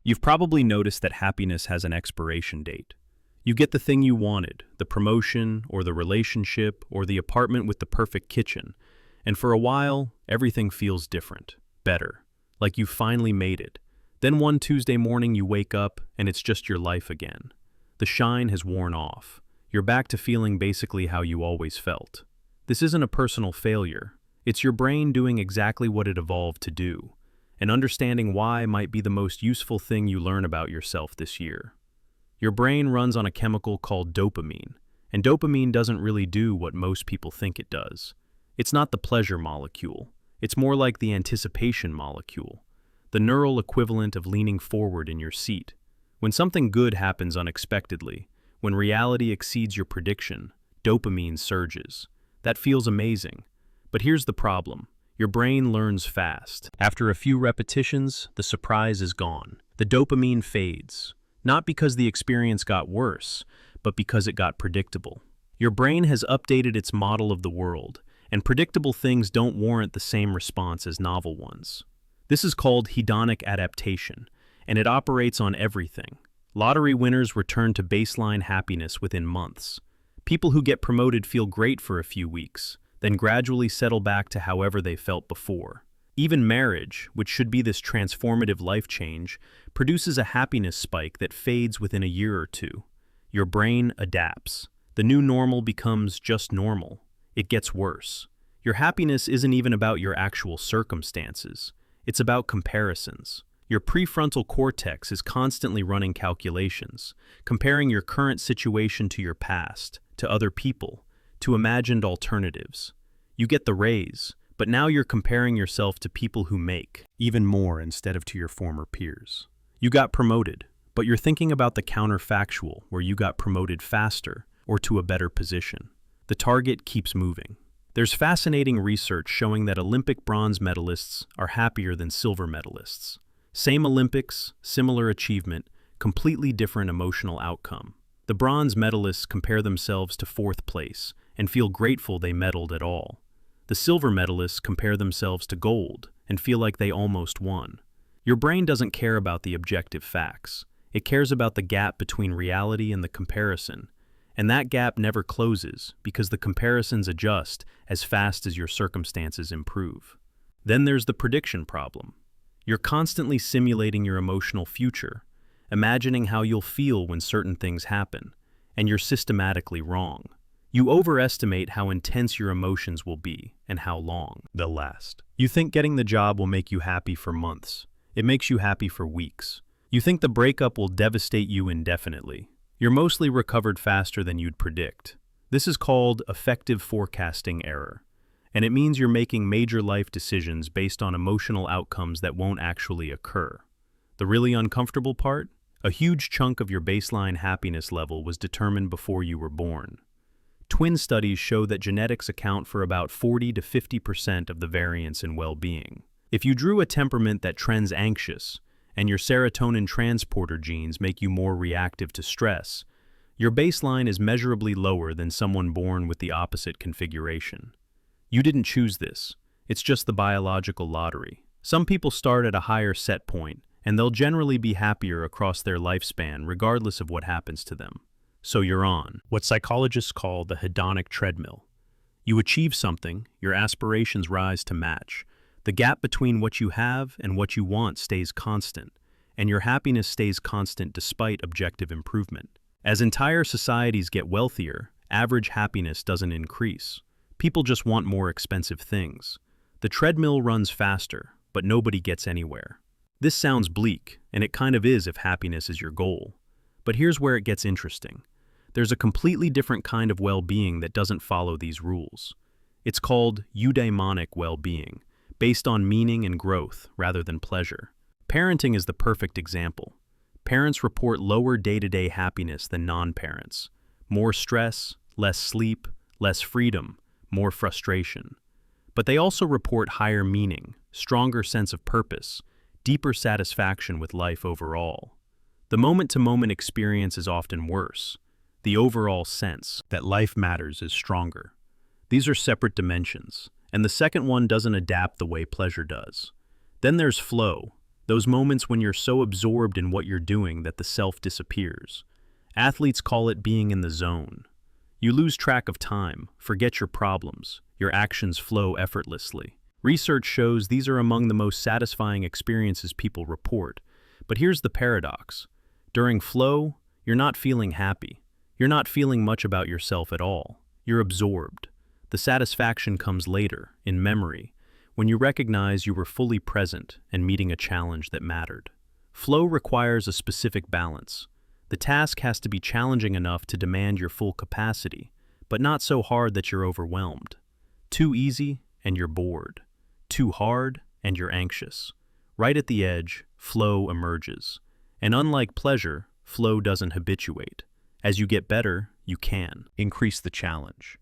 You've probably noticed that happiness has an expiration date. You get the thing you wanted, the promotion, or the relationship, or the apartment with the perfect kitchen, and for a while, everything feels different, better, like you finally made it. Then one Tuesday morning you wake up, and it's just your life again. The shine has worn off. You're back to feeling basically how you always felt. This isn't a personal failure. It's your brain doing exactly what it evolved to do, and understanding why might be the most useful thing you learn about yourself this year. Your brain runs on a chemical called dopamine, and dopamine doesn't really do what most people think it does. It's not the pleasure molecule. It's more like the anticipation molecule, the neural equivalent of leaning forward in your seat. When something good happens unexpectedly, when reality exceeds your prediction, dopamine surges. That feels amazing. But here's the problem. Your brain learns fast. After a few repetitions, the surprise is gone. The dopamine fades. Not because the experience got worse, but because it got predictable. Your brain has updated its model of the world, and predictable things don't warrant the same response as novel ones. This is called hedonic adaptation, and it operates on everything. Lottery winners return to baseline happiness within months. People who get promoted feel great for a few weeks, then gradually settle back to however they felt before. Even marriage, which should be this transformative life change, produces a happiness spike that fades within a year or two. Your brain adapts. The new normal becomes just normal. It gets worse. Your happiness isn't even about your actual circumstances. It's about comparisons. Your prefrontal cortex is constantly running calculations, comparing your current situation to your past, to other people, to imagined alternatives. You get the raise, but now you're comparing yourself to people who make even more instead of to your former peers. You got promoted, but you're thinking about the counterfactual where you got promoted faster or to a better position. The target keeps moving. There's fascinating research showing that Olympic bronze medalists are happier than silver medalists. Same Olympics, similar achievement, completely different emotional outcome. The bronze medalists compare themselves to fourth place and feel grateful they medaled at all. The silver medalists compare themselves to gold and feel like they almost won. Your brain doesn't care about the objective facts. It cares about the gap between reality and the comparison. And that gap never closes because the comparisons adjust as fast as your circumstances improve. Then there's the prediction problem. You're constantly simulating your emotional future, imagining how you'll feel when certain things happen, and you're systematically wrong. You overestimate how intense your emotions will be and how long they'll last. You think getting the job will make you happy for months. It makes you happy for weeks. You think the breakup will devastate you indefinitely. You're mostly recovered faster than you'd predict. This is called effective forecasting error, and it means you're making major life decisions based on emotional outcomes that won't actually occur. The really uncomfortable part? A huge chunk of your baseline happiness level was determined before you were born. Twin studies show that genetics account for about 40 to 50% of the variance in well-being. If you drew a temperament that trends anxious, and your serotonin transporter genes make you more reactive to stress, your baseline is measurably lower than someone born with the opposite configuration. You didn't choose this. It's just the biological lottery. Some people start at a higher set point, and they'll generally be happier across their lifespan regardless of what happens to them. So you're on what psychologists call the hedonic treadmill. You achieve something, your aspirations rise to match. The gap between what you have and what you want stays constant, and your happiness stays constant despite objective improvement. As entire societies get wealthier, average happiness doesn't increase. People just want more expensive things. The treadmill runs faster, but nobody gets anywhere. This sounds bleak, and it kind of is if happiness is your goal. But here's where it gets interesting. There's a completely different kind of well-being that doesn't follow these rules. It's called eudaimonic well-being, based on meaning and growth rather than pleasure. Parenting is the perfect example. Parents report lower day-to-day happiness than non-parents. More stress, less sleep, less freedom, more frustration. But they also report higher meaning, stronger sense of purpose, deeper satisfaction with life overall. The moment-to-moment experience is often worse. The overall sense that life matters is stronger. These are separate dimensions, and the second one doesn't adapt the way pleasure does. Then there's flow, Those moments when you're so absorbed in what you're doing that the self disappears. Athletes call it being in the zone. You lose track of time, forget your problems, your actions flow effortlessly. Research shows these are among the most satisfying experiences people report. But here's the paradox. During flow, you're not feeling happy. You're not feeling much about yourself at all. You're absorbed. The satisfaction comes later, in memory, when you recognize you were fully present and meeting a challenge that mattered. Flow requires a specific balance. The task has to be challenging enough to demand your full capacity, but not so hard that you're overwhelmed. Too easy, and you're bored. Too hard, and you're anxious. Right at the edge, flow emerges. And unlike pleasure, flow doesn't habituate. As you get better, you can increase the challenge.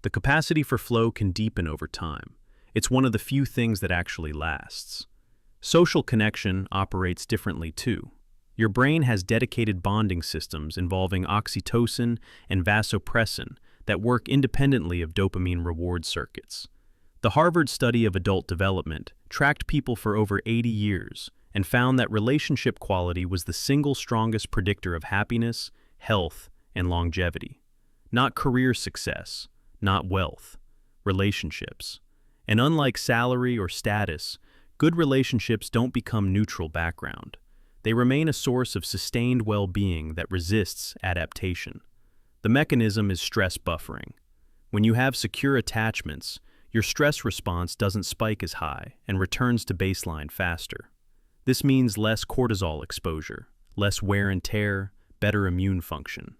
The capacity for flow can deepen over time. It's one of the few things that actually lasts. Social connection operates differently too. Your brain has dedicated bonding systems involving oxytocin and vasopressin that work independently of dopamine reward circuits. The Harvard study of adult development tracked people for over 80 years and found that relationship quality was the single strongest predictor of happiness, health, and longevity. Not career success, not wealth, relationships. And unlike salary or status, good relationships don't become neutral background. They remain a source of sustained well-being that resists adaptation. The mechanism is stress buffering. When you have secure attachments, your stress response doesn't spike as high and returns to baseline faster. This means less cortisol exposure, less wear and tear, better immune function.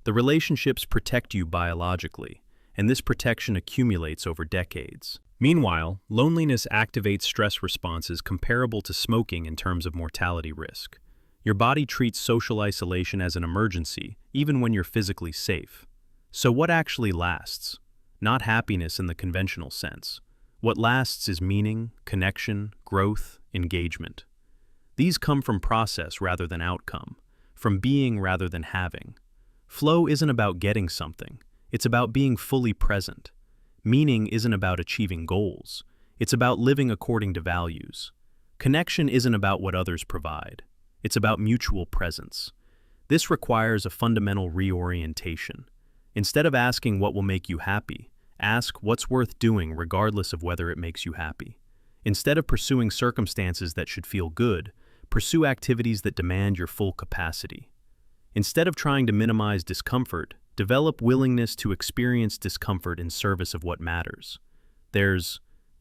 The relationships protect you biologically, and this protection accumulates over decades. Meanwhile, loneliness activates stress responses comparable to smoking in terms of mortality risk. Your body treats social isolation as an emergency, even when you're physically safe. So what actually lasts? Not happiness in the conventional sense. What lasts is meaning, connection, growth, engagement. These come from process rather than outcome, from being rather than having. Flow isn't about getting something, it's about being fully present. Meaning isn't about achieving goals, it's about living according to values. Connection isn't about what others provide, it's about mutual presence. This requires a fundamental reorientation. Instead of asking what will make you happy, ask what's worth doing regardless of whether it makes you happy. Instead of pursuing circumstances that should feel good, pursue activities that demand your full capacity. Instead of trying to minimize discomfort, develop willingness to experience discomfort in service of what matters. There's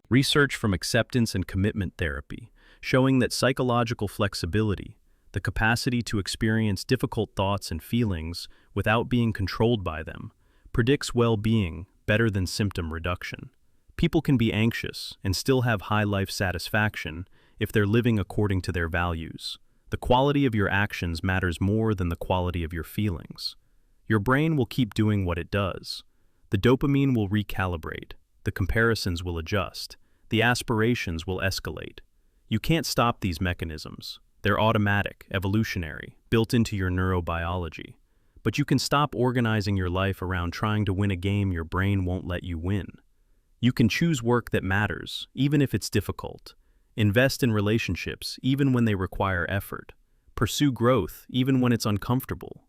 research from acceptance and commitment therapy showing that psychological flexibility, the capacity to experience difficult thoughts and feelings without being controlled by them, predicts well-being better than symptom reduction. People can be anxious and still have high life satisfaction if they're living according to their values. The quality of your actions matters more than the quality of your feelings. Your brain will keep doing what it does. The dopamine will recalibrate, the comparisons will adjust, the aspirations will escalate. You can't stop these mechanisms. They're automatic, evolutionary, built into your neurobiology. But you can stop organizing your life around trying to win a game your brain won't let you win. You can choose work that matters, even if it's difficult. Invest in relationships, even when they require effort. Pursue growth, even when it's uncomfortable.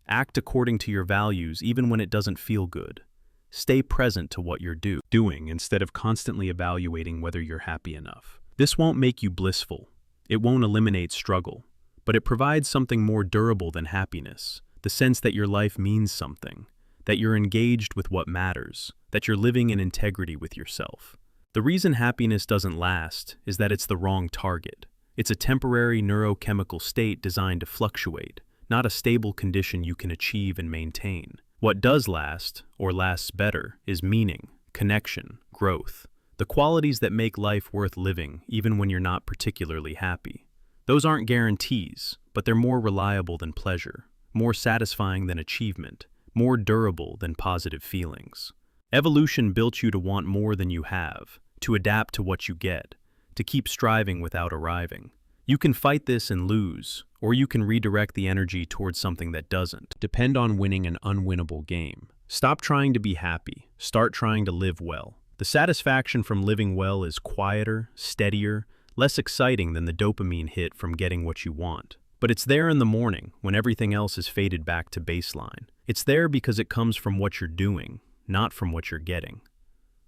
Act according to your values, even when it doesn't feel good. Stay present to what you're doing instead of constantly evaluating whether you're happy enough. This won't make you blissful. It won't eliminate struggle, but it provides something more durable than happiness, the sense that your life means something, that you're engaged with what matters, that you're living in integrity with yourself. The reason happiness doesn't last is that it's the wrong target. It's a temporary neurochemical state designed to fluctuate, not a stable condition you can achieve and maintain. What does last, or lasts better, is meaning, connection, growth. The qualities that make life worth living even when you're not particularly happy. Those aren't guarantees, but they're more reliable than pleasure, more satisfying than achievement, more durable than positive feelings. Evolution built you to want more than you have, to adapt to what you get, to keep striving without arriving. You can fight this and lose, or you can redirect the energy towards something that doesn't. Depend on winning an unwinnable game. Stop trying to be happy, start trying to live well. The satisfaction from living well is quieter, steadier, less exciting than the dopamine hit from getting what you want. But it's there in the morning, when everything else is faded back to baseline. It's there because it comes from what you're doing, not from what you're getting.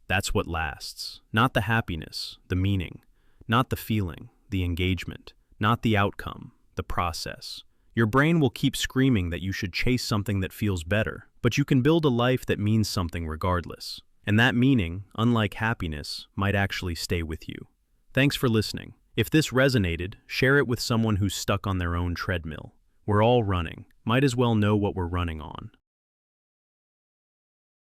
That's what lasts. Not the happiness, the meaning. Not the feeling, the engagement. Not the outcome, the process. Your brain will keep screaming that you should chase something that feels better, but you can build a life that means something regardless. And that meaning, unlike happiness, might actually stay with you. Thanks for listening. If this resonated, share it with someone who's stuck on their own treadmill. We're all running. Might as well know what we're running on.